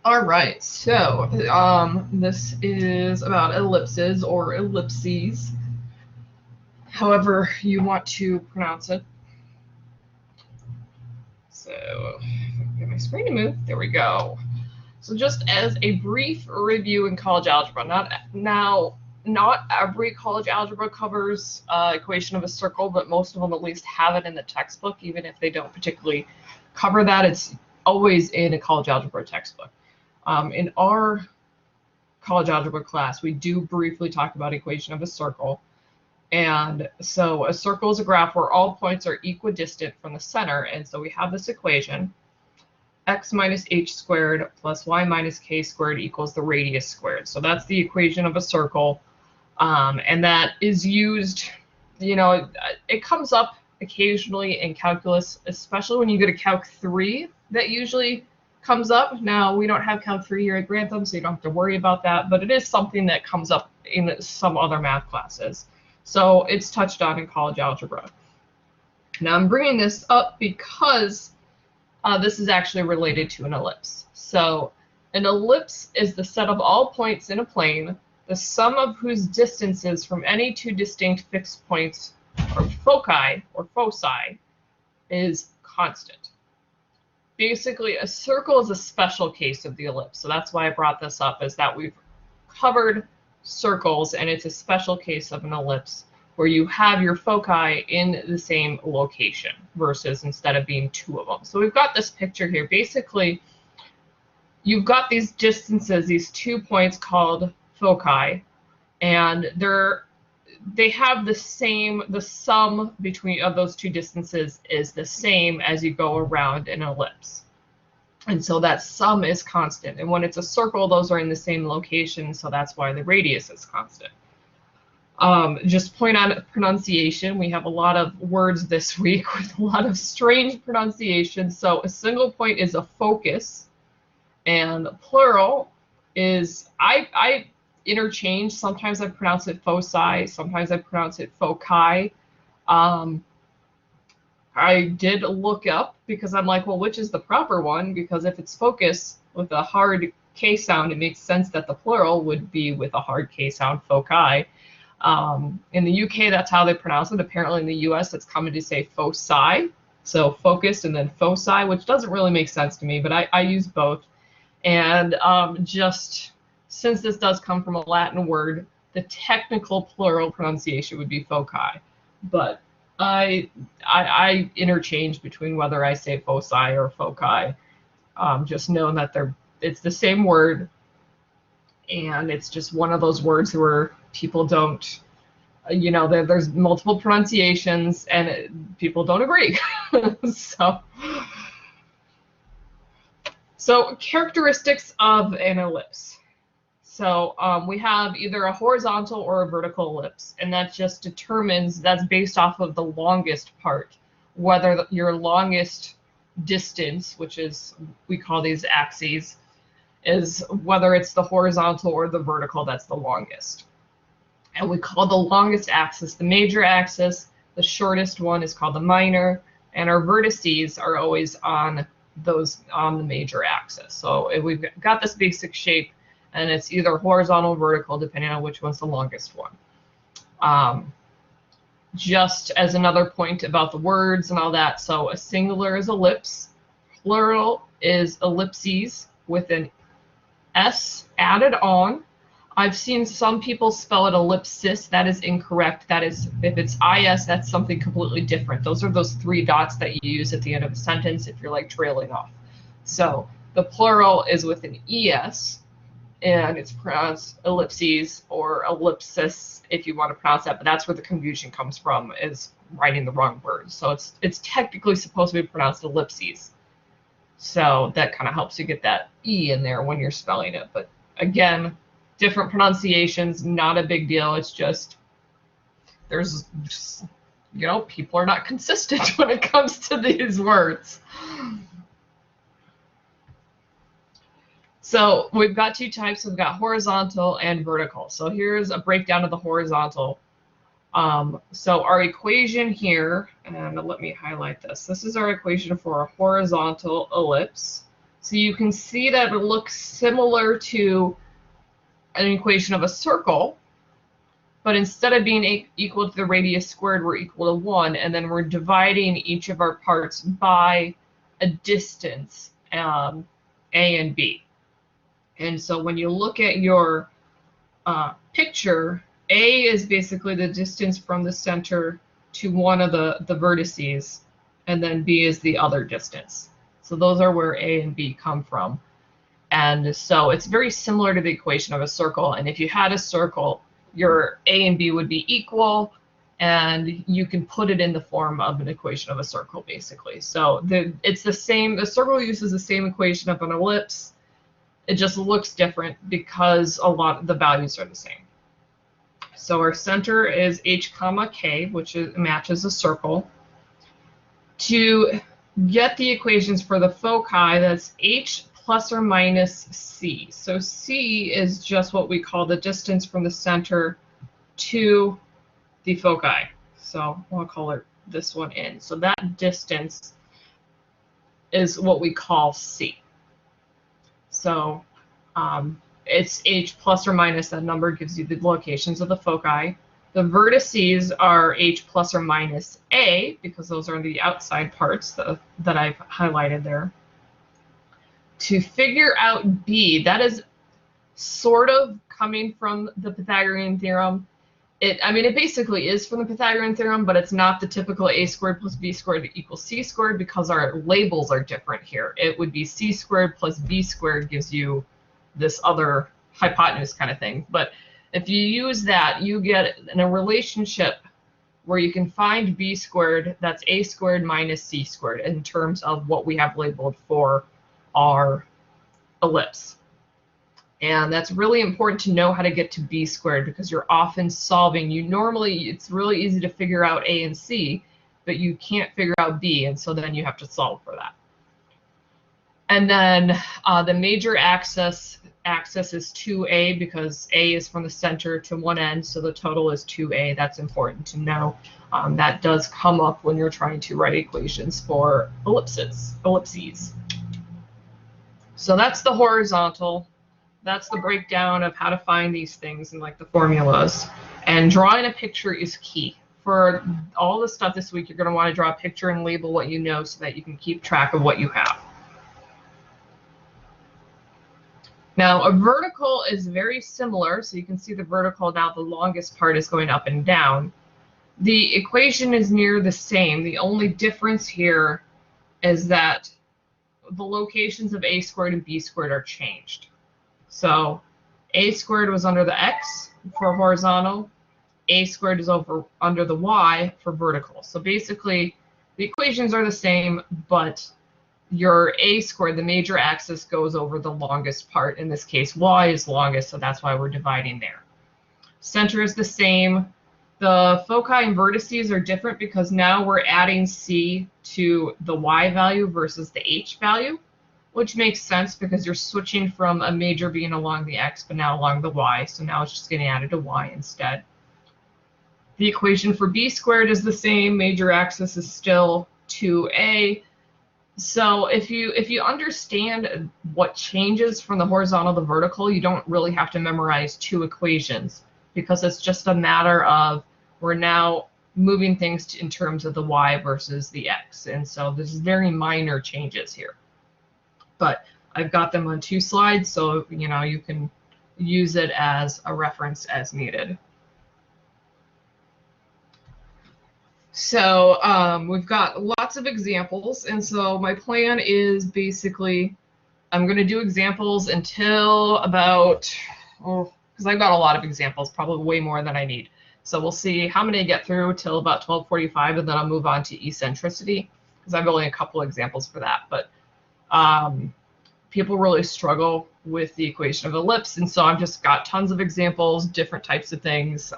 All right, so this is about ellipses or ellipses, however you want to pronounce it. So, get my screen to move. There we go. So, just as a brief review in college algebra, not every college algebra covers equation of a circle, but most of them at least have it in the textbook, even if they don't particularly cover that. It's always in a college algebra textbook. In our college algebra class, we do briefly talk about equation of a circle. And so a circle is a graph where all points are equidistant from the center. And so we have this equation, x minus h squared plus y minus k squared equals the radius squared. So that's the equation of a circle. And that is used, it comes up occasionally in calculus, especially when you go to Calc 3, that usually comes up. Now, we don't have Calc 3 here at Grantham, so you don't have to worry about that, but it is something that comes up in some other math classes. So it's touched on in college algebra. Now, I'm bringing this up because this is actually related to an ellipse. So an ellipse is the set of all points in a plane, the sum of whose distances from any two distinct fixed points or foci is constant. Basically, a circle is a special case of the ellipse. So that's why I brought this up, is that we've covered circles, and it's a special case of an ellipse where you have your foci in the same location versus instead of being two of them. So we've got this picture here. Basically, you've got these distances, these 2 points called foci, and they have the sum between of those two distances is the same as you go around an ellipse. And so that sum is constant. And when it's a circle, those are in the same location, so that's why the radius is constant. Just point out pronunciation. We have a lot of words this week with a lot of strange pronunciations. So a single point is a focus, and plural is, I interchange. Sometimes I pronounce it foci, sometimes I pronounce it foci. I did look up because I'm like, well, which is the proper one? Because if it's focus with a hard K sound, it makes sense that the plural would be with a hard K sound, foci. In the UK, that's how they pronounce it. Apparently in the US, it's common to say foci. So focus and then foci, which doesn't really make sense to me, but I use both. And just since this does come from a Latin word, the technical plural pronunciation would be foci. But I interchange between whether I say foci or foci, just knowing that it's the same word, and it's just one of those words where people don't, there's multiple pronunciations and people don't agree. So characteristics of an ellipse. So we have either a horizontal or a vertical ellipse, and that just determines, that's based off of the longest part, whether your longest distance, which is, we call these axes, is whether it's the horizontal or the vertical that's the longest. And we call the longest axis the major axis, the shortest one is called the minor, and our vertices are always on the major axis. So if we've got this basic shape, and it's either horizontal or vertical, depending on which one's the longest one. Just as another point about the words and all that, so a singular is ellipse, plural is ellipses with an S added on. I've seen some people spell it ellipsis. That is incorrect. That is, if it's IS, that's something completely different. Those are those 3 dots that you use at the end of a sentence if you're like trailing off. So the plural is with an ES, and it's pronounced ellipses or ellipsis if you want to pronounce that, but that's where the confusion comes from, is writing the wrong word. So it's technically supposed to be pronounced ellipses. So that kind of helps you get that E in there when you're spelling it. But again, different pronunciations, not a big deal. It's just, there's, people are not consistent when it comes to these words. So we've got 2 types. We've got horizontal and vertical. So here's a breakdown of the horizontal. So our equation here, and let me highlight this. This is our equation for a horizontal ellipse. So you can see that it looks similar to an equation of a circle, but instead of being equal to the radius squared, we're equal to 1, and then we're dividing each of our parts by a distance, A and B. And so when you look at your picture, A is basically the distance from the center to one of the vertices, and then B is the other distance. So those are where A and B come from. And so it's very similar to the equation of a circle. And if you had a circle, your A and B would be equal, and you can put it in the form of an equation of a circle, basically. So it's the same. The circle uses the same equation of an ellipse. It just looks different because a lot of the values are the same. So our center is h comma k, which matches a circle. To get the equations for the foci, that's h plus or minus c. So c is just what we call the distance from the center to the foci. So I'll call it this one in. So that distance is what we call c. So it's h plus or minus, that number gives you the locations of the foci. The vertices are h plus or minus a, because those are the outside parts that I've highlighted there. To figure out b, that is sort of coming from the Pythagorean theorem. I mean, it basically is from the Pythagorean theorem, but it's not the typical a squared plus b squared equals c squared, because our labels are different here. It would be c squared plus b squared gives you this other hypotenuse kind of thing. But if you use that, you get in a relationship where you can find b squared, that's a squared minus c squared in terms of what we have labeled for our ellipse. And that's really important to know how to get to b squared, because you're often solving. It's really easy to figure out a and c, but you can't figure out b, and so then you have to solve for that. And then the major axis is 2a, because a is from the center to one end, so the total is 2a. That's important to know. That does come up when you're trying to write equations for ellipses. So that's the horizontal. That's the breakdown of how to find these things and like the formulas. And drawing a picture is key. For all the stuff this week, you're going to want to draw a picture and label what you know so that you can keep track of what you have. Now, a vertical is very similar. So you can see the vertical now, the longest part is going up and down. The equation is near the same. The only difference here is that the locations of a squared and b squared are changed. So a squared was under the x for horizontal, a squared is under the y for vertical. So basically, the equations are the same, but your a squared, the major axis, goes over the longest part. In this case, y is longest, so that's why we're dividing there. Center is the same. The foci and vertices are different because now we're adding c to the y value versus the h value, which makes sense because you're switching from a major being along the x, but now along the y. So now it's just getting added to y instead. The equation for b squared is the same. Major axis is still 2a. So if you understand what changes from the horizontal to vertical, you don't really have to memorize two equations, because it's just a matter of we're now moving things in terms of the y versus the x. And so there's very minor changes here. But I've got them on 2 slides, so you can use it as a reference as needed. So we've got lots of examples, and so my plan is basically I'm going to do examples until about, because I've got a lot of examples, probably way more than I need. So we'll see how many I get through till about 12:45, and then I'll move on to eccentricity, because I've only a couple examples for that. But people really struggle with the equation of ellipse, and so I've just got tons of examples, different types of things.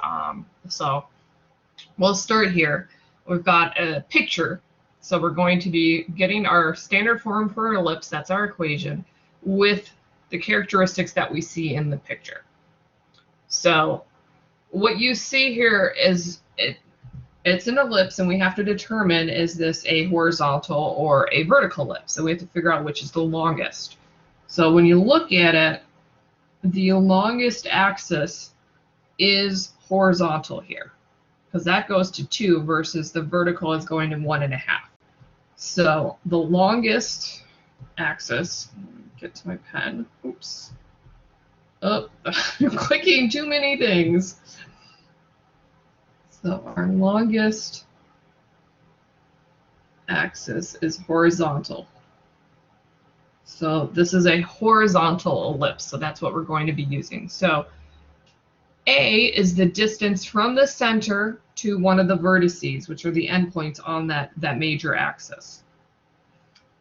So we'll start here. We've got a picture, so we're going to be getting our standard form for an ellipse, that's our equation, with the characteristics that we see in the picture. So what you see here is it's an ellipse, and we have to determine, is this a horizontal or a vertical ellipse? So we have to figure out which is the longest. So when you look at it, the longest axis is horizontal here, because that goes to 2 versus the vertical is going to 1.5. So the longest axis, get to my pen, oops. Oh, I'm clicking too many things. So our longest axis is horizontal. So this is a horizontal ellipse, so that's what we're going to be using. So A is the distance from the center to one of the vertices, which are the endpoints on that major axis.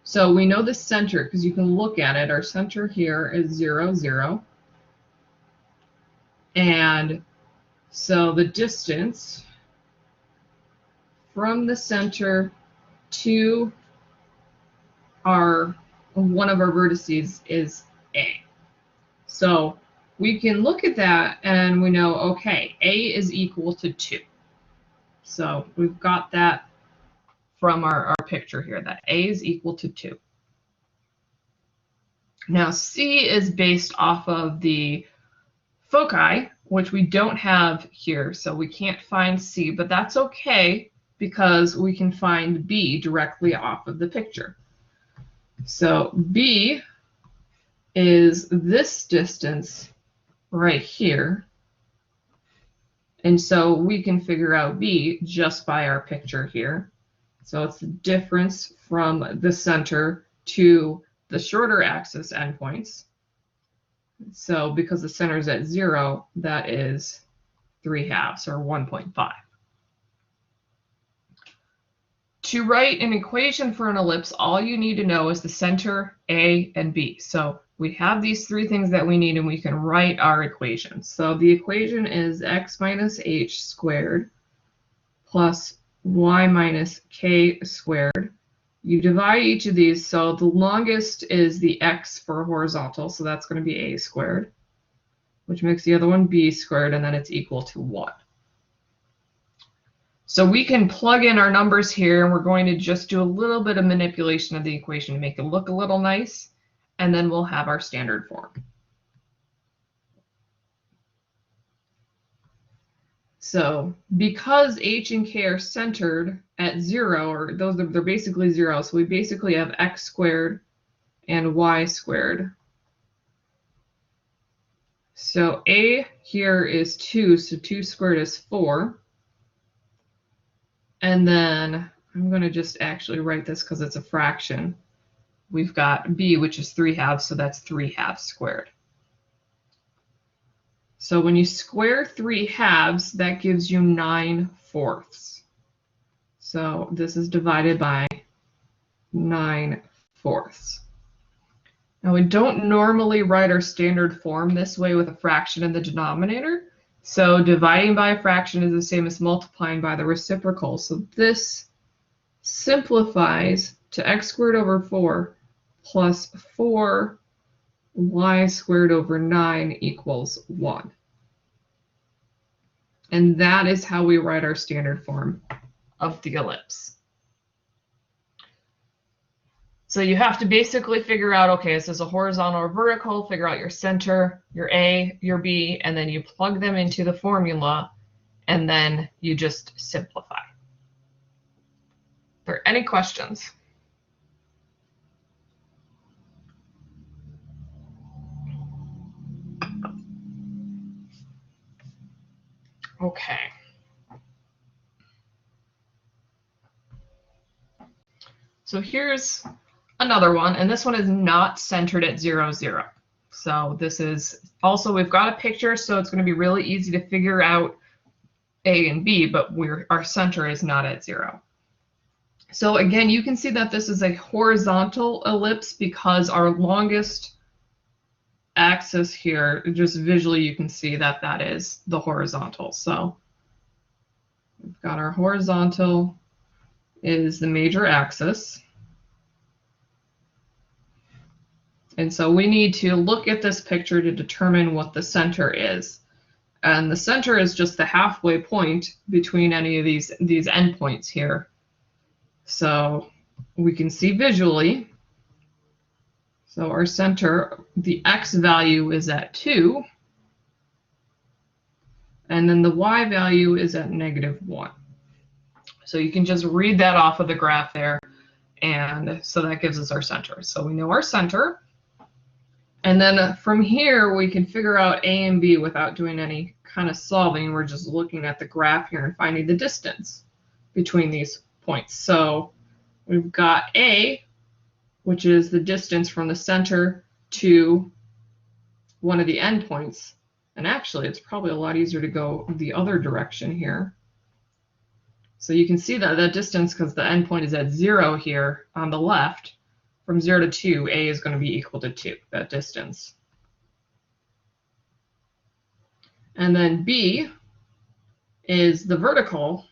So we know the center because you can look at it. Our center here is 0, 0. And so the distance from the center to one of our vertices is A. So we can look at that and we know, okay, A is equal to 2. So we've got that from our picture here, that A is equal to 2. Now C is based off of the foci, which we don't have here, so we can't find C, but that's okay because we can find B directly off of the picture. So B is this distance right here, and so we can figure out B just by our picture here. So it's the difference from the center to the shorter axis endpoints. So because the center is at 0, that is 3/2 or 1.5. To write an equation for an ellipse, all you need to know is the center, A, and B. So we have these 3 things that we need, and we can write our equation. So the equation is x minus h squared plus y minus k squared. You divide each of these, so the longest is the x for horizontal, so that's going to be a squared, which makes the other one b squared, and then it's equal to 1. So we can plug in our numbers here, and we're going to just do a little bit of manipulation of the equation to make it look a little nice, and then we'll have our standard form. So because h and k are centered at 0, or they're basically 0, so we basically have x squared and y squared. So a here is 2, so 2 squared is 4. And then I'm going to just actually write this because it's a fraction. We've got b, which is 3/2, so that's 3/2 squared. So when you square 3/2, that gives you 9/4. So this is divided by 9/4. Now we don't normally write our standard form this way with a fraction in the denominator. So dividing by a fraction is the same as multiplying by the reciprocal. So this simplifies to x squared over 4 plus 4 y squared over 9 equals 1. And that is how we write our standard form of the ellipse. So you have to basically figure out, okay, is this a horizontal or vertical? Figure out your center, your A, your B, and then you plug them into the formula, and then you just simplify. Are there any questions? Okay. So here's another one, and this one is not centered at 0, 0. So this is also, we've got a picture, so it's going to be really easy to figure out A and B, but our center is not at 0. So again, you can see that this is a horizontal ellipse because our longest axis here, just visually you can see that that is the horizontal. So we've got our horizontal is the major axis. And so we need to look at this picture to determine what the center is. And the center is just the halfway point between any of these endpoints here. So we can see visually. So our center, the x value is at 2. And then the y value is at -1. So you can just read that off of the graph there. And so that gives us our center. So we know our center. And then from here, we can figure out A and B without doing any kind of solving. We're just looking at the graph here and finding the distance between these points. So we've got A, which is the distance from the center to one of the endpoints. And actually, it's probably a lot easier to go the other direction here. So you can see that distance, because the endpoint is at 0 here on the left, from 0 to 2, A is going to be equal to 2, that distance. And then B is the vertical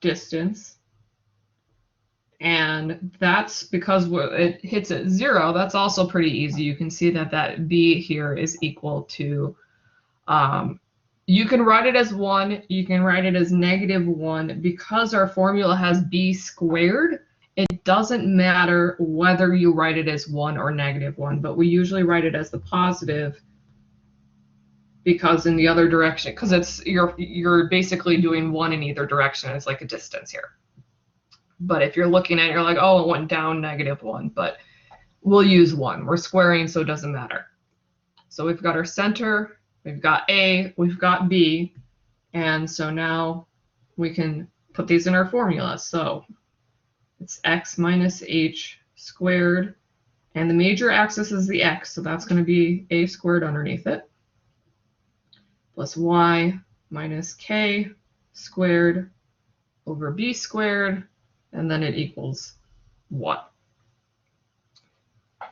distance. And that's because it hits at 0. That's also pretty easy. You can see that B here is equal to, you can write it as 1. You can write it as -1. Because our formula has B squared, it doesn't matter whether you write it as 1 or -1, but we usually write it as the positive, because in the other direction, because it's you're basically doing 1 in either direction. It's like a distance here. But if you're looking at it, you're like, oh, it went down -1, but we'll use 1. We're squaring, so it doesn't matter. So we've got our center, we've got A, we've got B, and so now we can put these in our formula. So it's x minus h squared, and the major axis is the x, so that's going to be a squared underneath it, plus y minus k squared over b squared, and then it equals 1.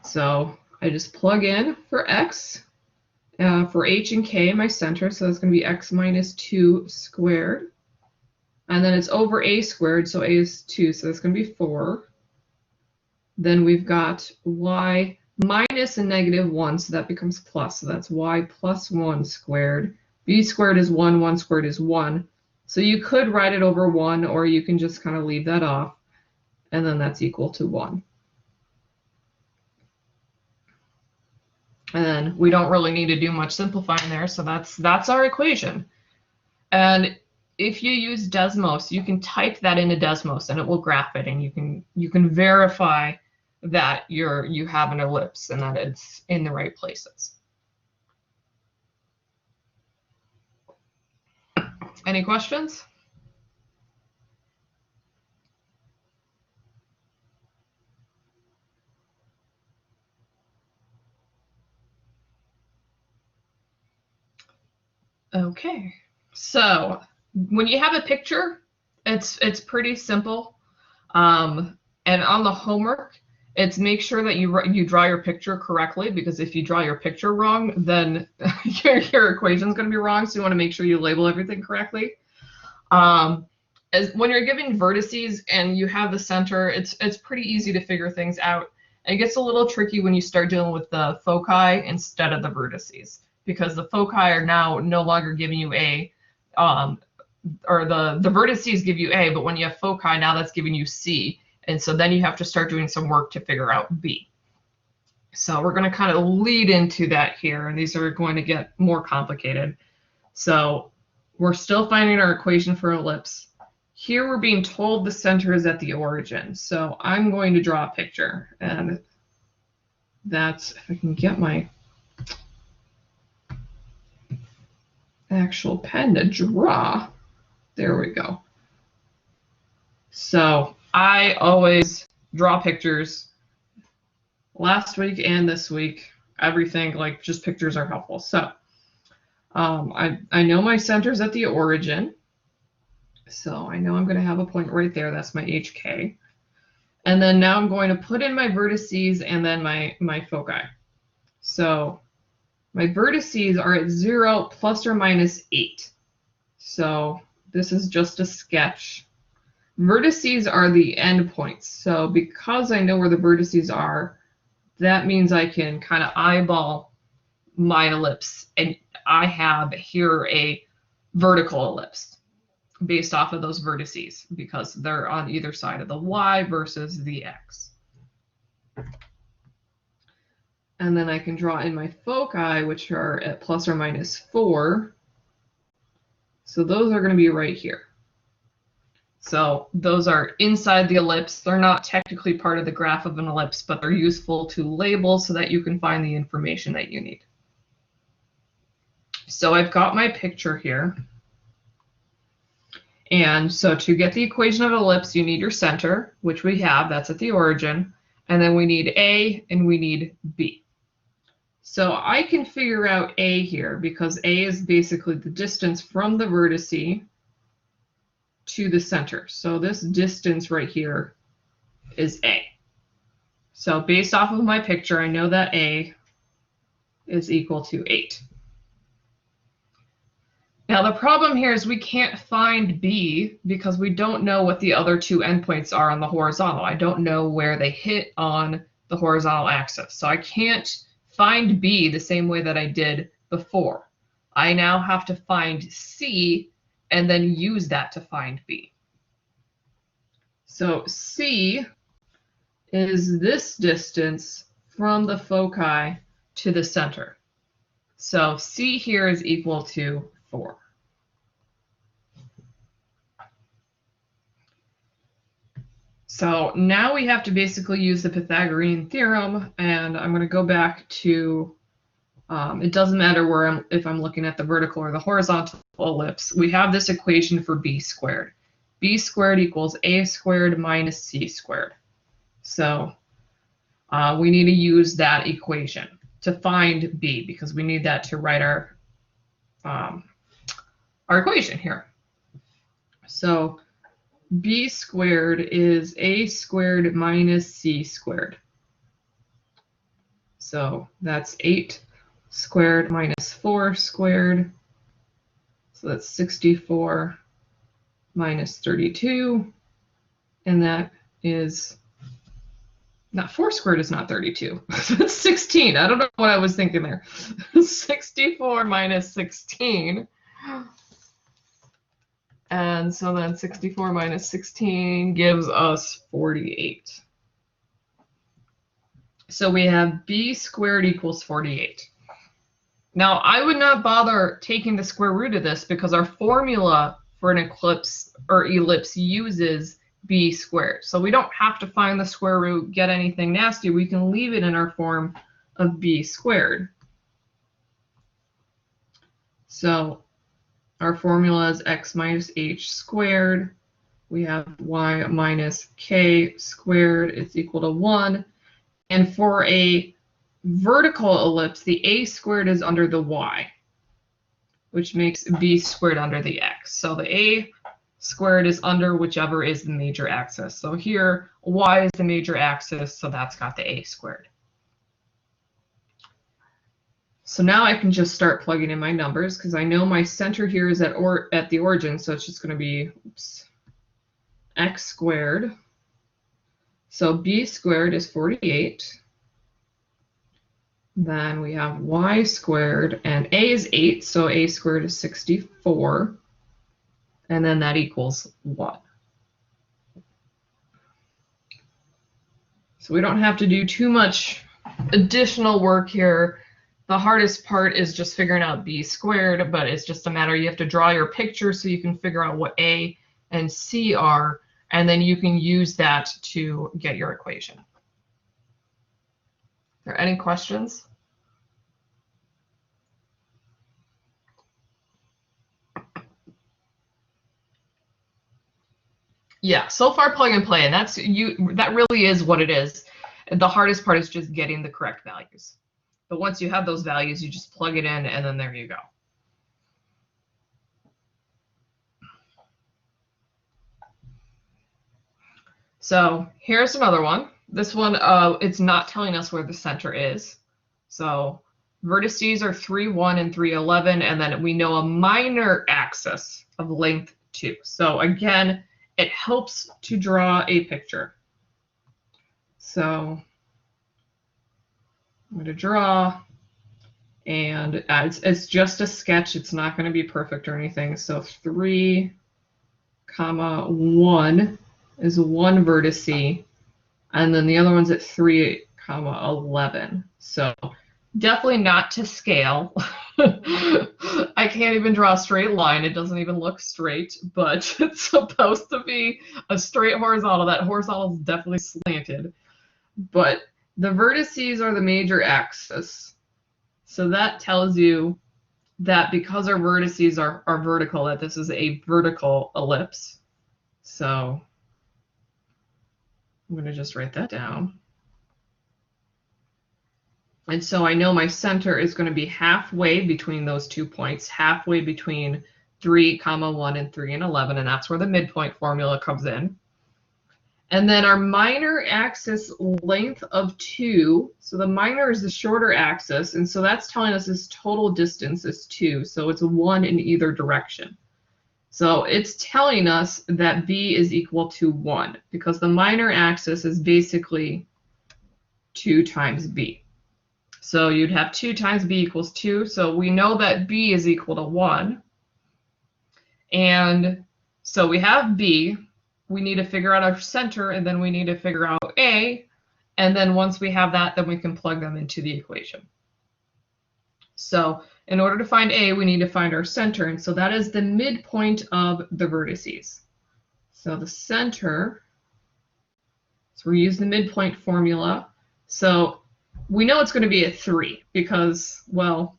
So I just plug in for x, for h and k, my center, so that's going to be x minus 2 squared. And then it's over a squared, so a is 2, so that's going to be 4. Then we've got y minus a -1, so that becomes plus, so that's y plus 1 squared. B squared is 1, 1 squared is 1. So you could write it over 1, or you can just kind of leave that off, and then that's equal to 1. And then we don't really need to do much simplifying there, so that's our equation. And if you use Desmos, you can type that into Desmos and it will graph it, and you can verify that you have an ellipse and that it's in the right places. Any questions? Okay, so when you have a picture, it's pretty simple. And on the homework, it's make sure that you draw your picture correctly, because if you draw your picture wrong, then your equation is going to be wrong. So you want to make sure you label everything correctly. When you're given vertices and you have the center, it's pretty easy to figure things out. It gets a little tricky when you start dealing with the foci instead of the vertices, because the foci are now no longer giving you A, or the vertices give you A, but when you have foci, now that's giving you C. And so then you have to start doing some work to figure out B. So we're going to kind of lead into that here, and these are going to get more complicated. So we're still finding our equation for ellipse. Here we're being told the center is at the origin. So I'm going to draw a picture, and that's, if I can get my actual pen to draw. There we go. So I always draw pictures last week and this week. Everything, like, just pictures are helpful. So I know my center's at the origin. So I know I'm going to have a point right there. That's my HK. And then now I'm going to put in my vertices and then my foci. So my vertices are at 0 plus or minus 8. So this is just a sketch. Vertices are the endpoints. So because I know where the vertices are, that means I can kind of eyeball my ellipse. And I have here a vertical ellipse based off of those vertices because they're on either side of the y versus the x. And then I can draw in my foci, which are at plus or minus 4. So those are going to be right here. So those are inside the ellipse. They're not technically part of the graph of an ellipse, but they're useful to label so that you can find the information that you need. So I've got my picture here. And so to get the equation of an ellipse, you need your center, which we have. That's at the origin. And then we need A and we need B. So I can figure out A here because A is basically the distance from the vertice to the center. So this distance right here is A. So based off of my picture, I know that A is equal to 8. Now the problem here is we can't find B because we don't know what the other two endpoints are on the horizontal. I don't know where they hit on the horizontal axis. So I can't find B the same way that I did before. I now have to find C and then use that to find B. So C is this distance from the foci to the center. So C here is equal to 4. So now we have to basically use the Pythagorean theorem, and I'm going to go back to, it doesn't matter where if I'm looking at the vertical or the horizontal ellipse, we have this equation for B squared. B squared equals A squared minus C squared. So we need to use that equation to find B because we need that to write our equation here. So B squared is A squared minus C squared. So that's 8 squared minus 4 squared. So that's 64 minus 32. And that is, not 4 squared is not 32. That's 16. I don't know what I was thinking there. 64 minus 16. And so then 64 minus 16 gives us 48. So we have B squared equals 48. Now, I would not bother taking the square root of this because our formula for an ellipse uses B squared. So we don't have to find the square root, get anything nasty. We can leave it in our form of B squared. So our formula is x minus h squared. We have y minus k squared is equal to 1. And for a vertical ellipse, the a squared is under the y, which makes b squared under the x. So the a squared is under whichever is the major axis. So here, y is the major axis, so that's got the a squared. So now I can just start plugging in my numbers because I know my center here is at the origin, so it's just going to be x squared. So b squared is 48. Then we have y squared, and a is 8, so a squared is 64. And then that equals 1. So we don't have to do too much additional work here. The hardest part is just figuring out b squared, but it's just a matter you have to draw your picture so you can figure out what a and c are, and then you can use that to get your equation. Are there any questions? Yeah, so far plug and play, and that really is what it is. The hardest part is just getting the correct values. But once you have those values, you just plug it in, and then there you go. So here's another one. This one, it's not telling us where the center is. So vertices are 3, 1, and 3, 11, and then we know a minor axis of length 2. So again, it helps to draw a picture. So I'm going to draw And it's just a sketch. It's not going to be perfect or anything. So 3, 1 is one vertice, and then the other one's at 3, 11. So definitely not to scale. I can't even draw a straight line. It doesn't even look straight, but it's supposed to be a straight horizontal. That horizontal is definitely slanted. But the vertices are the major axis. So that tells you that because our vertices are vertical, that this is a vertical ellipse. So I'm going to just write that down. And so I know my center is going to be halfway between those 2 points, halfway between 3, 1 and 3 and 11, and that's where the midpoint formula comes in. And then our minor axis length of 2, so the minor is the shorter axis, and so that's telling us this total distance is 2, so it's 1 in either direction. So it's telling us that B is equal to 1, because the minor axis is basically 2 times B. So you'd have 2 times B equals 2, so we know that B is equal to 1. And so we have B. We need to figure out our center, and then we need to figure out A, and then once we have that, then we can plug them into the equation. So in order to find A, we need to find our center, and so that is the midpoint of the vertices. So the center, so we use the midpoint formula. So we know it's going to be at 3 because, well,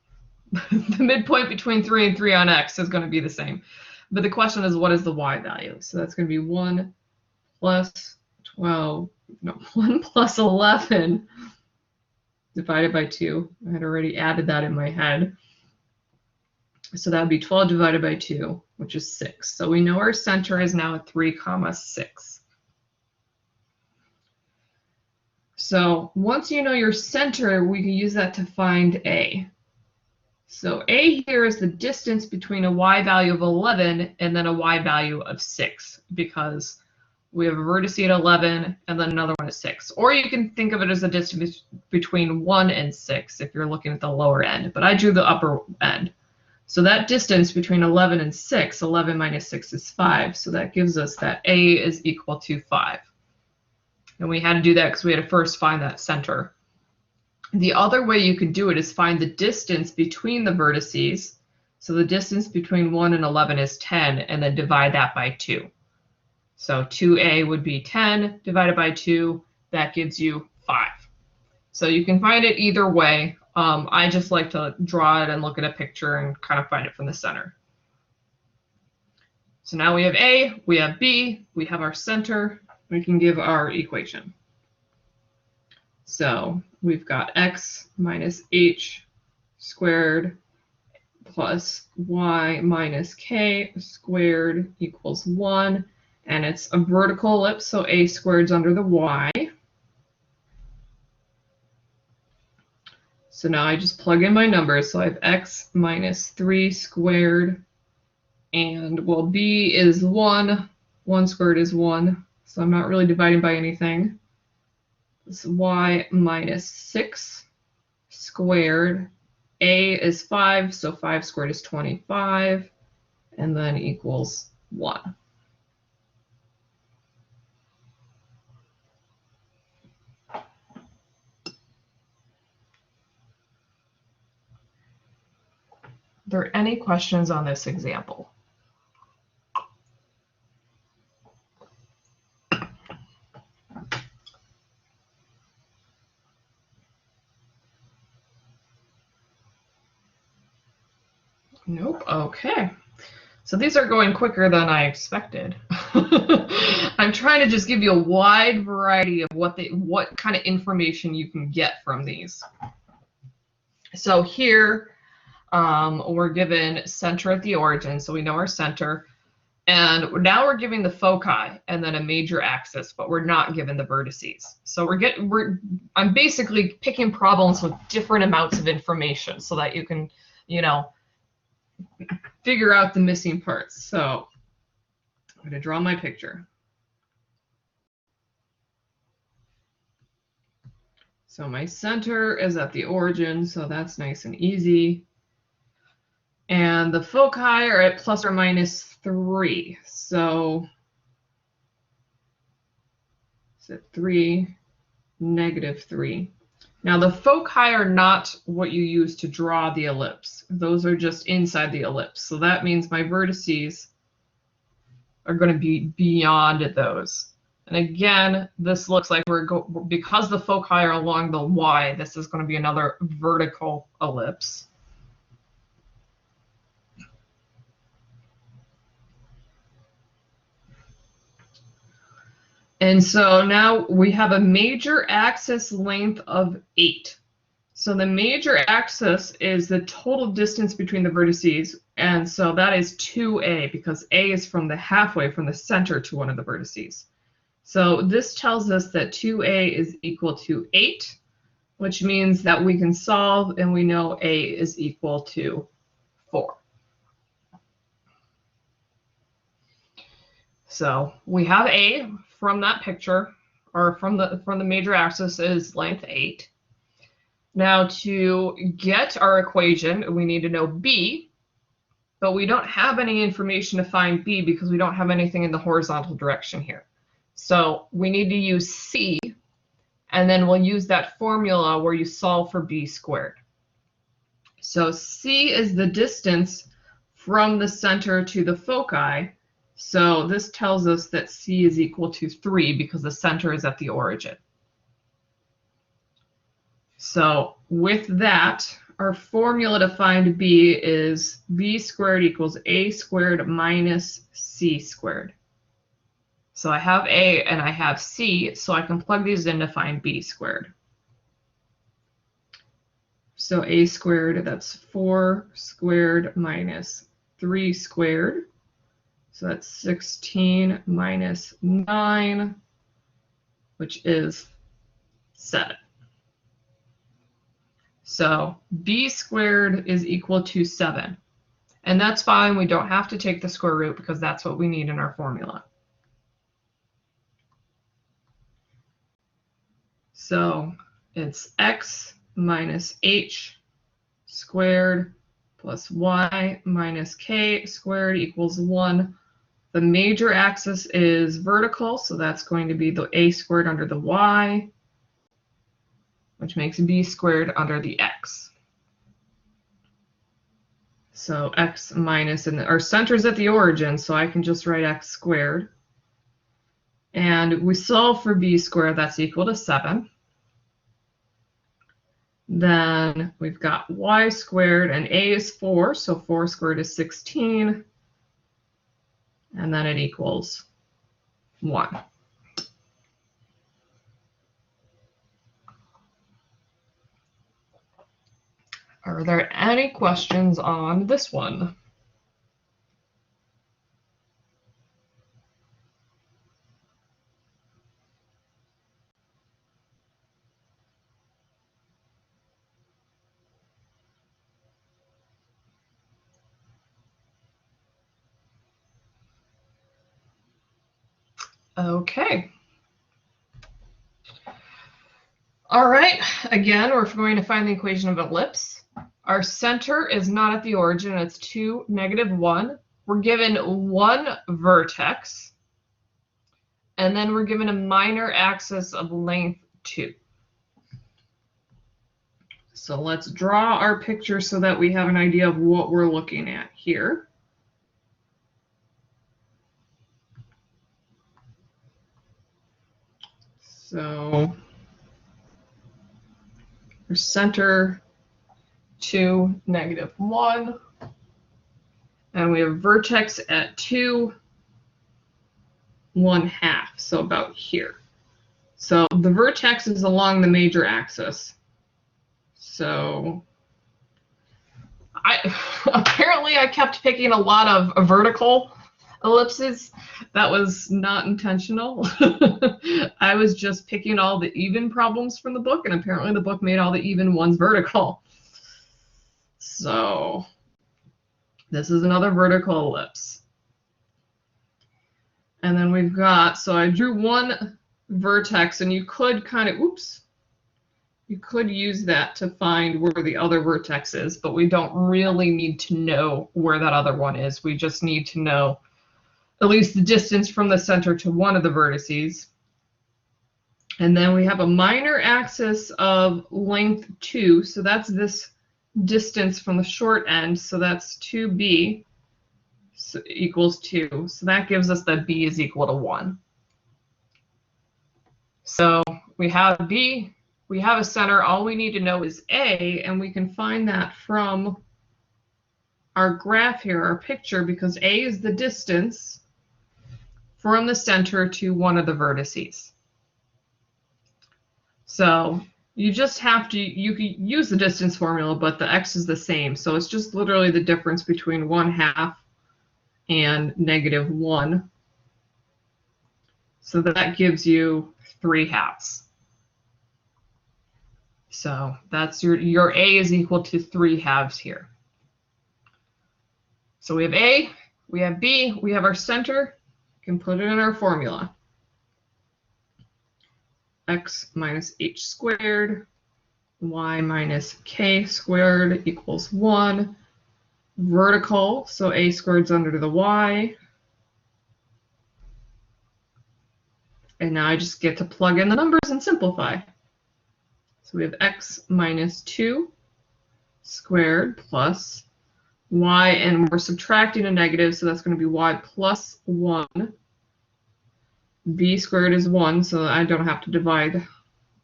the midpoint between 3 and 3 on X is going to be the same. But the question is, what is the Y value? So that's going to be 1 plus 12, no, 1 plus 11 divided by 2. I had already added that in my head. So that would be 12 divided by 2, which is 6. So we know our center is now at 3, 6. So once you know your center, we can use that to find A. So A here is the distance between a Y value of 11 and then a Y value of 6, because we have a vertex at 11 and then another one at 6. Or you can think of it as the distance between 1 and 6 if you're looking at the lower end, but I drew the upper end. So that distance between 11 and 6, 11 minus 6 is 5. So that gives us that A is equal to 5. And we had to do that because we had to first find that center. The other way you could do it is find the distance between the vertices. So the distance between 1 and 11 is 10, and then divide that by 2. So 2A would be 10 divided by 2. That gives you 5. So you can find it either way. I just like to draw it and look at a picture and kind of find it from the center. So now we have A, we have B, we have our center. We can give our equation. So we've got x minus h squared plus y minus k squared equals 1. And it's a vertical ellipse, so a squared's under the y. So now I just plug in my numbers. So I have x minus 3 squared, and well, b is 1. 1 squared is 1, so I'm not really dividing by anything. It's y minus 6 squared. A is 5, so 5 squared is 25, and then equals 1. Are there any questions on this example? Nope. Okay. So these are going quicker than I expected. I'm trying to just give you a wide variety of what kind of information you can get from these. So here we're given center at the origin, so we know our center. And now we're giving the foci and then a major axis, but we're not given the vertices. So I'm basically picking problems with different amounts of information so that you can, figure out the missing parts. So I'm going to draw my picture. So my center is at the origin, so that's nice and easy. And the foci are at plus or minus 3. So is it 3, -3. Now the foci are not what you use to draw the ellipse. Those are just inside the ellipse. So that means my vertices are going to be beyond those. And again, this looks like because the foci are along the y, this is going to be another vertical ellipse. And so now we have a major axis length of 8. So the major axis is the total distance between the vertices, and so that is 2a, because a is from the halfway from the center to one of the vertices. So this tells us that 2a is equal to 8, which means that we can solve, and we know a is equal to 4. So we have a from that picture, or from the major axis, is length 8. Now to get our equation, we need to know b, but we don't have any information to find b because we don't have anything in the horizontal direction here. So we need to use c, and then we'll use that formula where you solve for b squared. So c is the distance from the center to the foci. So this tells us that c is equal to 3 because the center is at the origin. So with that, our formula to find b is b squared equals a squared minus c squared. So I have a and I have c, so I can plug these in to find b squared. So a squared, that's 4 squared minus 3 squared. So that's 16 minus 9, which is 7. So b squared is equal to 7. And that's fine. We don't have to take the square root because that's what we need in our formula. So it's x minus h squared plus y minus k squared equals 1. The major axis is vertical, so that's going to be the a squared under the y, which makes b squared under the x. So x minus, and our center is at the origin, so I can just write x squared. And we solve for b squared, that's equal to 7. Then we've got y squared, and a is 4, so 4 squared is 16. And then it equals 1. Are there any questions on this one? Okay. All right, again, we're going to find the equation of ellipse. Our center is not at the origin, it's 2, -1. We're given one vertex, and then we're given a minor axis of length 2. So let's draw our picture so that we have an idea of what we're looking at here. So our center 2, -1, and we have vertex at 2, 1/2, so about here. So the vertex is along the major axis. So apparently I kept picking a lot of vertical ellipses. That was not intentional. I was just picking all the even problems from the book, and apparently the book made all the even ones vertical. So this is another vertical ellipse. And then we've got, so I drew one vertex, and you could kind of, You could use that to find where the other vertex is, but we don't really need to know where that other one is. We just need to know at least the distance from the center to one of the vertices. And then we have a minor axis of length 2, so that's this distance from the short end, so that's 2b equals 2. So that gives us that b is equal to 1. So we have b, we have a center, all we need to know is a, and we can find that from our graph here, our picture, because a is the distance from the center to one of the vertices. So you just have to, you can use the distance formula, but the x is the same. So it's just literally the difference between 1/2 and -1. So that gives you 3/2. So that's your a is equal to 3/2 here. So we have a, we have b, we have our center. We can put it in our formula. X minus h squared, y minus k squared equals 1. Vertical, so a squared's under the y. And now I just get to plug in the numbers and simplify. So we have x minus 2 squared plus y, and we're subtracting a negative, so that's going to be y plus 1. B squared is 1, so I don't have to divide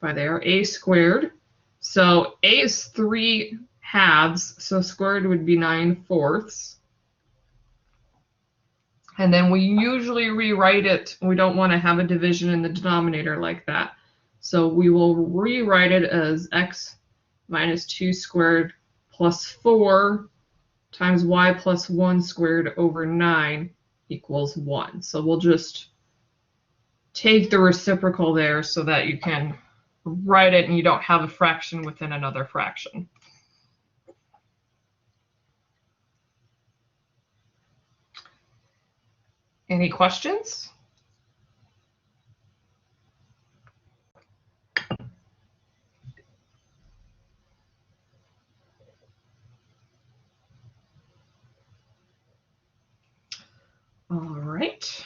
by there. A squared. So a is 3/2, so squared would be 9/4. And then we usually rewrite it. We don't want to have a division in the denominator like that. So we will rewrite it as x minus 2 squared plus 4 times y plus 1 squared over 9 equals 1. So we'll just take the reciprocal there so that you can write it and you don't have a fraction within another fraction. Any questions? All right.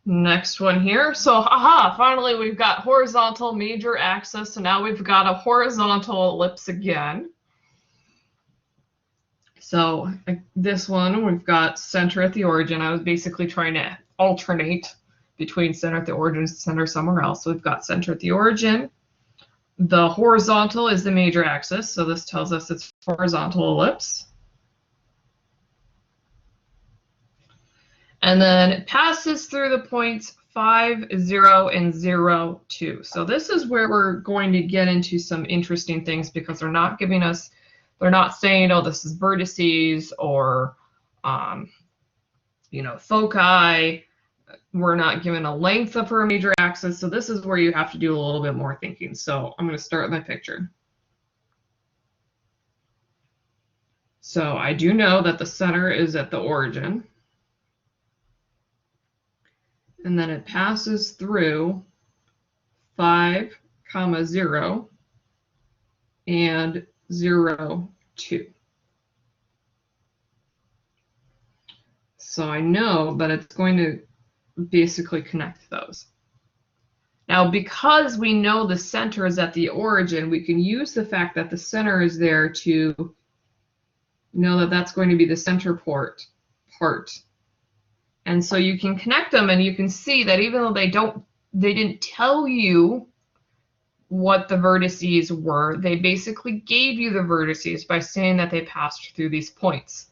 Next one here. So, finally we've got horizontal major axis. So now we've got a horizontal ellipse again. So this one, we've got center at the origin. I was basically trying to alternate between center at the origin and center somewhere else. So we've got center at the origin. The horizontal is the major axis. So this tells us it's horizontal ellipse. And then it passes through the points 5, 0, and 0, 2. So this is where we're going to get into some interesting things because they're not giving us, they're not saying, oh, this is vertices or, foci. We're not given a length of her major axis. So this is where you have to do a little bit more thinking. So I'm going to start with my picture. So I do know that the center is at the origin. And then it passes through 5, 0, and 0, 2. So I know that it's going to basically connect those. Now, because we know the center is at the origin, we can use the fact that the center is there to know that that's going to be the center part. And so you can connect them and you can see that even though they didn't tell you what the vertices were, they basically gave you the vertices by saying that they passed through these points.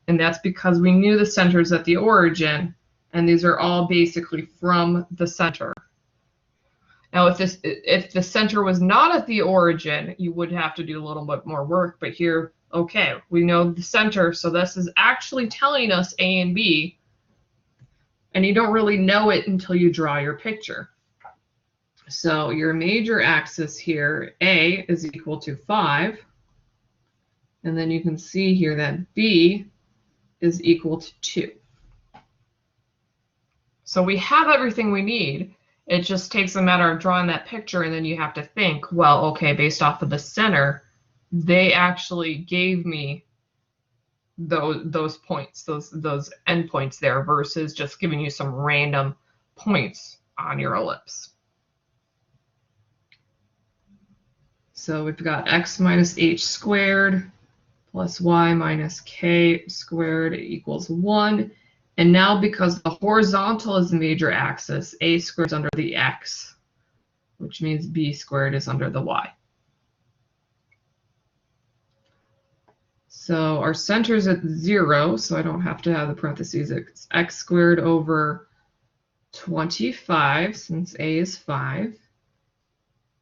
And that's because we knew the centers at the origin, and these are all basically from the center. Now, if the center was not at the origin, you would have to do a little bit more work, but here, okay, we know the center, so this is actually telling us A and B. And you don't really know it until you draw your picture. So your major axis here, A, is equal to 5. And then you can see here that B is equal to 2. So we have everything we need. It just takes a matter of drawing that picture, and then you have to think, well, okay, based off of the center, they actually gave me those points, those endpoints there, versus just giving you some random points on your ellipse. So we've got x minus h squared plus y minus k squared equals 1. And now, because the horizontal is the major axis, a squared is under the x, which means b squared is under the y. So our center is at 0, so I don't have to have the parentheses. It's x squared over 25, since a is 5.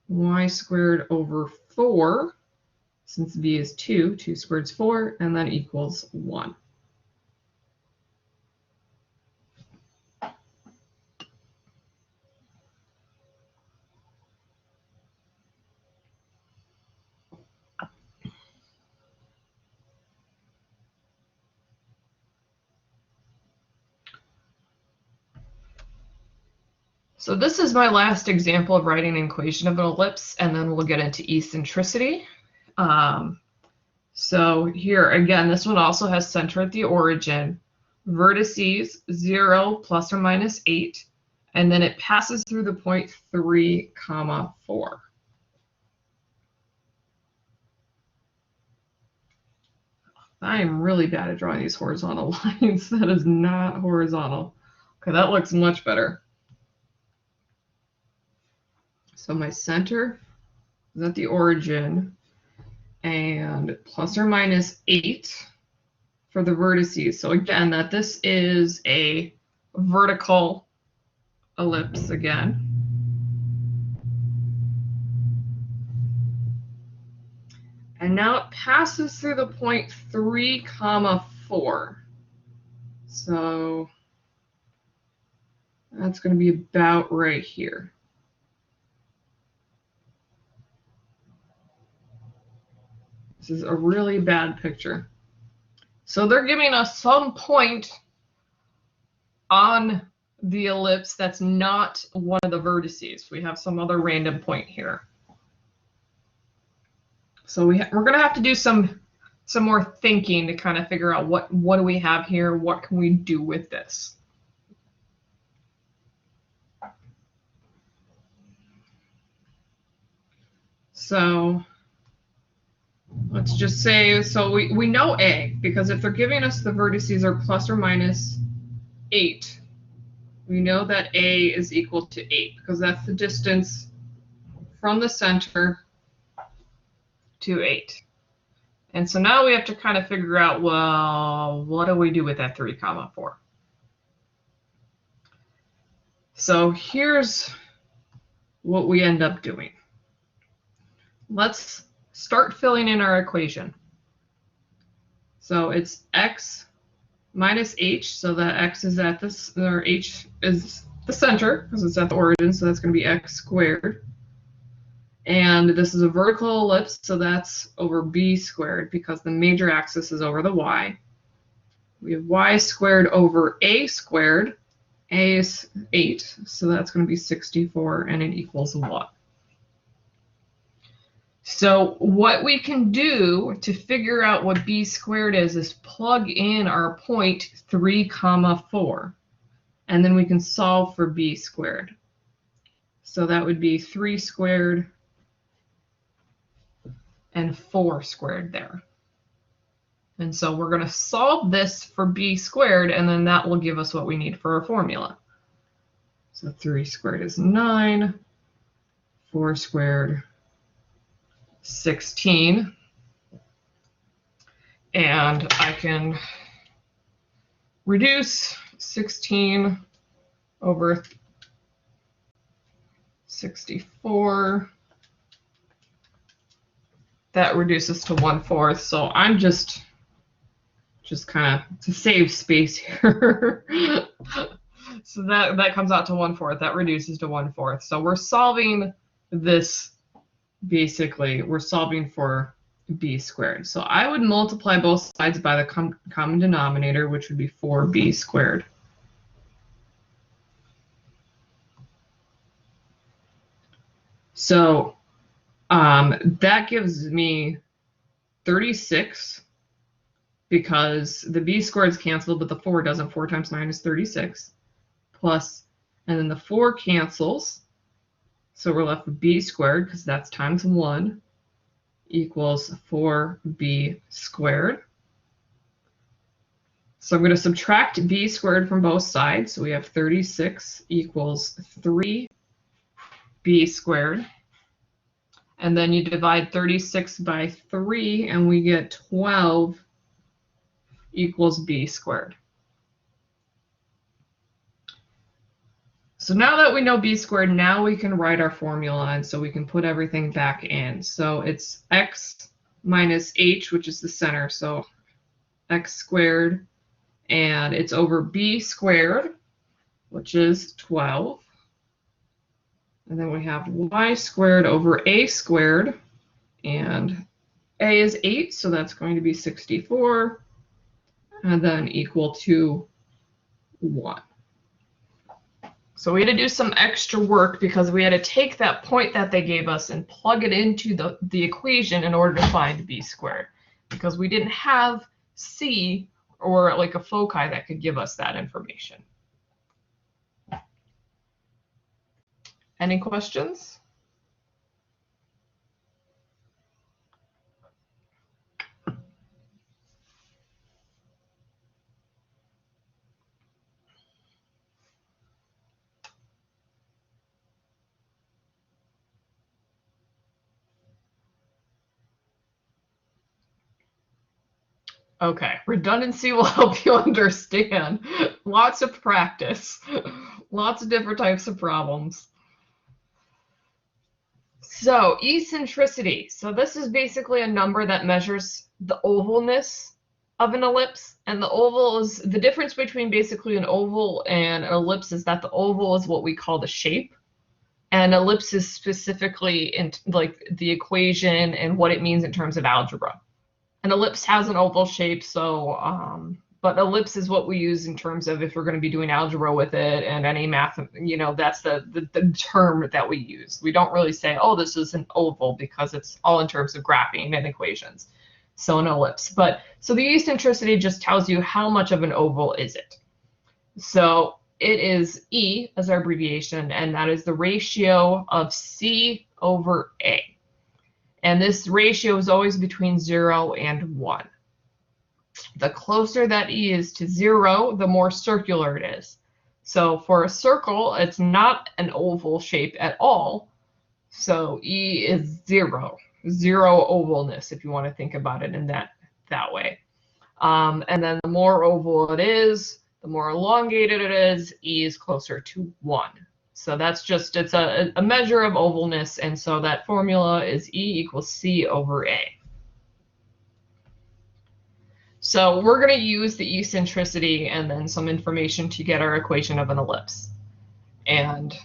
Y squared over 4, since b is 2. 2 squared is 4, and then equals 1. So this is my last example of writing an equation of an ellipse, and then we'll get into eccentricity. So here, again, this one also has center at the origin, vertices 0 plus or minus 8, and then it passes through the point 3, 4. I am really bad at drawing these horizontal lines. That is not horizontal. Okay, that looks much better. So my center is at the origin, and plus or minus 8 for the vertices. So again, that this is a vertical ellipse again. And now it passes through the point 3, 4. So that's going to be about right here. This is a really bad picture. So they're giving us some point on the ellipse that's not one of the vertices. We have some other random point here. So we're going to have to do some more thinking to kind of figure out what do we have here, what can we do with this. So let's just say, so we know A, because if they're giving us the vertices are plus or minus 8, we know that A is equal to 8, because that's the distance from the center to 8. And so now we have to kind of figure out, well, what do we do with that 3, 4? So here's what we end up doing. Let's start filling in our equation. So it's x minus h, so that x is at this, or h is the center because it's at the origin, so that's going to be x squared. And this is a vertical ellipse, so that's over b squared because the major axis is over the y. We have y squared over a squared. A is 8, so that's going to be 64, and it equals 1. So what we can do to figure out what b squared is plug in our point 3, 4, and then we can solve for b squared. So that would be 3 squared and 4 squared there. And so we're going to solve this for b squared, and then that will give us what we need for our formula. So 3 squared is 9, 4 squared 16, and I can reduce 16 over 64. That reduces to 1/4. So I'm just kind of to save space here. So that comes out to 1/4. That reduces to 1/4. So we're solving this. Basically, we're solving for b squared. So I would multiply both sides by the common denominator, which would be 4b squared. So that gives me 36 because the b squared is canceled, but the 4 doesn't. 4 times 9 is 36 plus, and then the 4 cancels. So we're left with b squared because that's times 1 equals 4b squared. So I'm going to subtract b squared from both sides. So we have 36 equals 3b squared. And then you divide 36 by 3, and we get 12 equals b squared. So now that we know b squared, now we can write our formula, and so we can put everything back in. So it's x minus h, which is the center, so x squared, and it's over b squared, which is 12. And then we have y squared over a squared, and a is 8, so that's going to be 64, and then equal to 1. So we had to do some extra work because we had to take that point that they gave us and plug it into the equation in order to find b squared, because we didn't have c or like a foci that could give us that information. Any questions? Okay, redundancy will help you understand. Lots of practice, lots of different types of problems. So eccentricity. So this is basically a number that measures the ovalness of an ellipse. And the oval is the difference between basically an oval and an ellipse is that the oval is what we call the shape. And ellipse is specifically in like the equation and what it means in terms of algebra. An ellipse has an oval shape, so but ellipse is what we use in terms of if we're going to be doing algebra with it and any math, you know, that's the term that we use. We don't really say, oh, this is an oval, because it's all in terms of graphing and equations. So an ellipse. But so the eccentricity just tells you how much of an oval is it. So it is E as our abbreviation, and that is the ratio of C over A. And this ratio is always between 0 and 1. The closer that E is to 0, the more circular it is. So for a circle, it's not an oval shape at all. So E is 0, zero ovalness, if you want to think about it in that way. And then the more oval it is, the more elongated it is, E is closer to 1. So that's just, it's a measure of ovalness, and so that formula is E equals C over A. So we're going to use the eccentricity and then some information to get our equation of an ellipse. And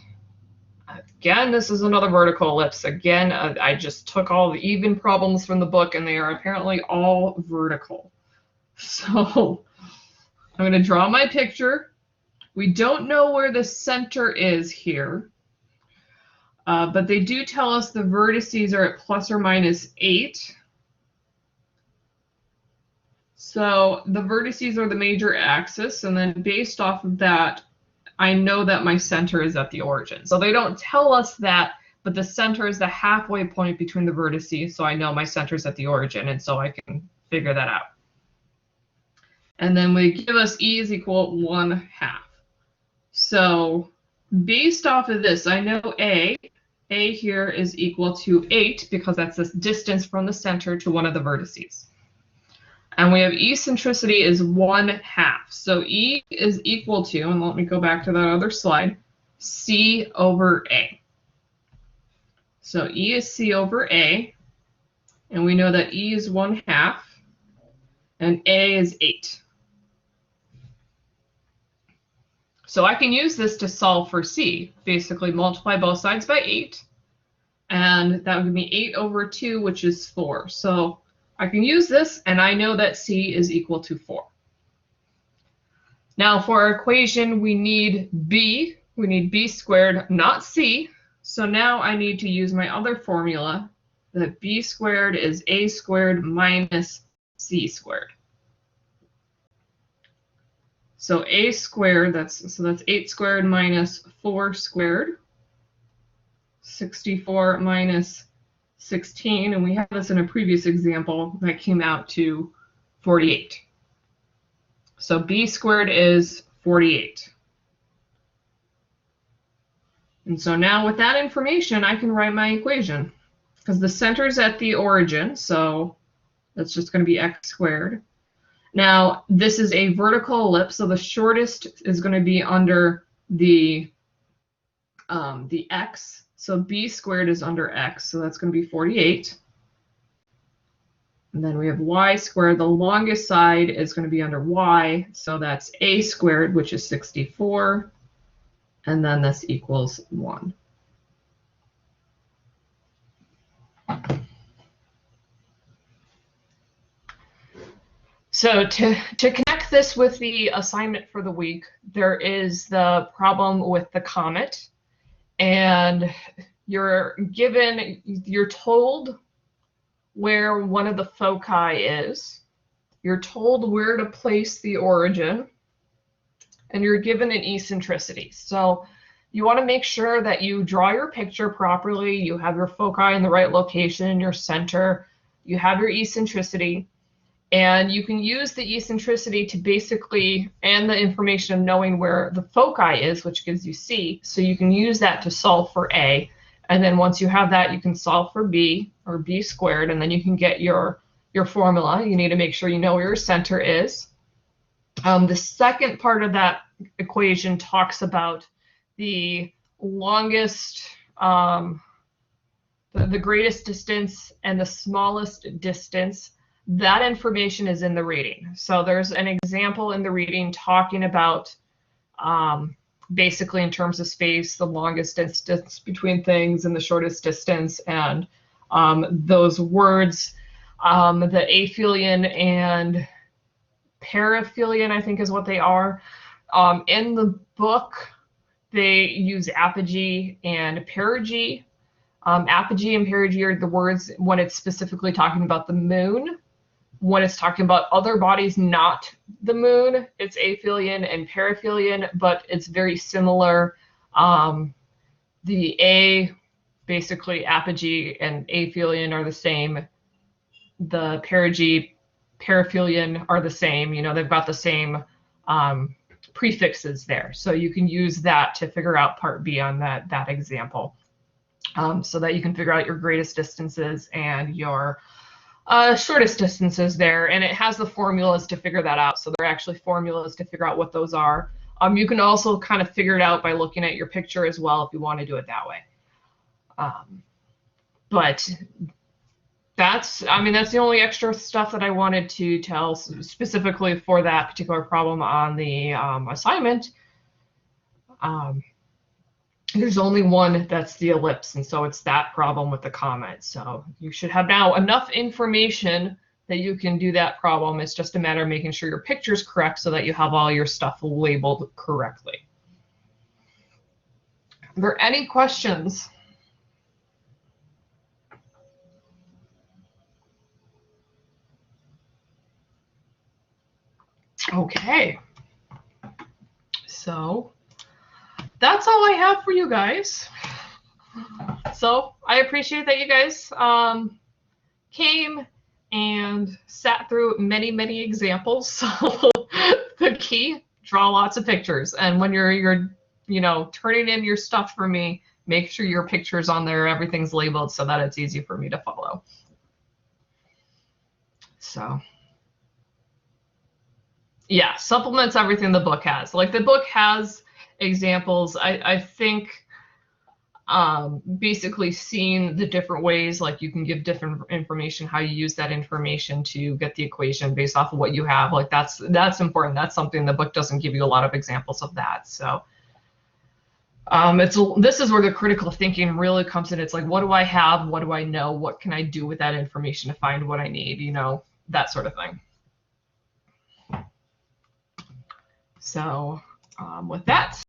again, this is another vertical ellipse. Again, I just took all the even problems from the book, and they are apparently all vertical. So I'm going to draw my picture. We don't know where the center is here, but they do tell us the vertices are at plus or minus 8. So the vertices are the major axis, and then based off of that, I know that my center is at the origin. So they don't tell us that, but the center is the halfway point between the vertices, so I know my center is at the origin, and so I can figure that out. And then we give us E is equal 1/2. So based off of this, I know A here is equal to 8 because that's the distance from the center to one of the vertices. And we have eccentricity is 1/2. So E is equal to, and let me go back to that other slide, C over A. So E is C over A, and we know that E is 1/2, and A is 8. So I can use this to solve for C. Basically multiply both sides by 8, and that would give me 8 over 2, which is 4. So I can use this, and I know that C is equal to 4. Now for our equation, we need B squared, not C. So now I need to use my other formula, that b squared is a squared minus c squared. So a squared, that's 8 squared minus 4 squared, 64 minus 16, and we had this in a previous example that came out to 48. So b squared is 48. And so now with that information, I can write my equation, because the center is at the origin, so that's just going to be x squared. Now, this is a vertical ellipse, so the shortest is going to be under the x. So b squared is under x, so that's going to be 48. And then we have y squared. The longest side is going to be under y, so that's a squared, which is 64. And then this equals 1. So to connect this with the assignment for the week, there is the problem with the comet. And you're told where one of the foci is. You're told where to place the origin. And you're given an eccentricity. So you want to make sure that you draw your picture properly, you have your foci in the right location in your center, you have your eccentricity, and you can use the eccentricity to basically, and the information of knowing where the foci is, which gives you C, so you can use that to solve for A. And then once you have that, you can solve for B, or B squared, and then you can get your formula. You need to make sure you know where your center is. The second part of that equation talks about the longest, the greatest distance and the smallest distance. That information is in the reading. So there's an example in the reading talking about basically in terms of space, the longest distance between things and the shortest distance, and those words, the aphelion and paraphelion, I think is what they are. In the book, they use apogee and perigee. Apogee and perigee are the words when it's specifically talking about the moon. When it's talking about other bodies, not the moon, it's aphelion and paraphelion, but it's very similar. The basically apogee and aphelion are the same. The perigee, paraphelion are the same. You know, they've got the same prefixes there. So you can use that to figure out part B on that example, so that you can figure out your greatest distances and your shortest distances there. And it has the formulas to figure that out. So there are actually formulas to figure out what those are. You can also kind of figure it out by looking at your picture as well if you want to do it that way. But that's the only extra stuff that I wanted to tell specifically for that particular problem on the assignment. There's only one that's the ellipse, and so it's that problem with the comet. So you should have now enough information that you can do that problem. It's just a matter of making sure your picture's correct so that you have all your stuff labeled correctly. Are there any questions? Okay, so that's all I have for you guys. So I appreciate that you guys came and sat through many, many examples. So the key, draw lots of pictures. And when you're turning in your stuff for me, make sure your picture's on there, everything's labeled so that it's easy for me to follow. So yeah, supplements everything the book has. Like the book has examples. I think basically seeing the different ways, like you can give different information, how you use that information to get the equation based off of what you have. Like that's important. That's something the book doesn't give you a lot of examples of that. So this is where the critical thinking really comes in. It's like, what do I have? What do I know? What can I do with that information to find what I need? You know, that sort of thing. So with that